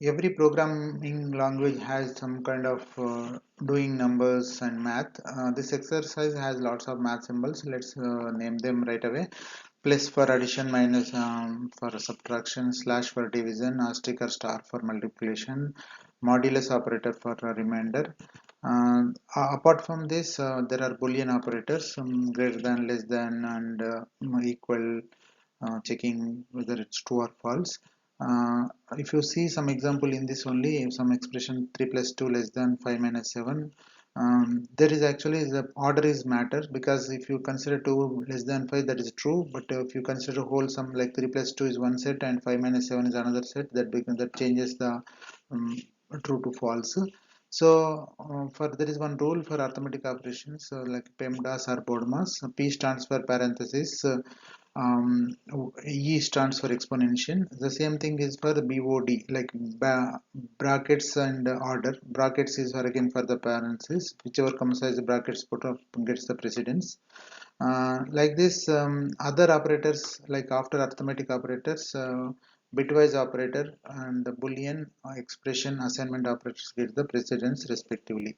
Every programming language has some kind of doing numbers and math. This exercise has lots of math symbols. Let's name them right away. Plus for addition, minus for subtraction, slash for division, asterisk or star for multiplication, modulus operator for a remainder. Apart from this, there are Boolean operators, greater than, less than, and equal, checking whether it's true or false. If you see some example in this only, some expression 3 plus 2 less than 5 minus 7, there is actually the order is matter, because if you consider 2 less than 5, that is true, but if you consider whole sum like 3 plus 2 is one set and 5 minus 7 is another set, that changes the um, true to false. So for there is one rule for arithmetic operations, like PEMDAS or BODMAS. P stands for parenthesis, um, E stands for exponential. The same thing is for the BOD, like brackets and order. Brackets is for again for the parentheses, whichever comes as the brackets put up gets the precedence. Like this, other operators like after arithmetic operators, bitwise operator and the Boolean expression assignment operators get the precedence respectively.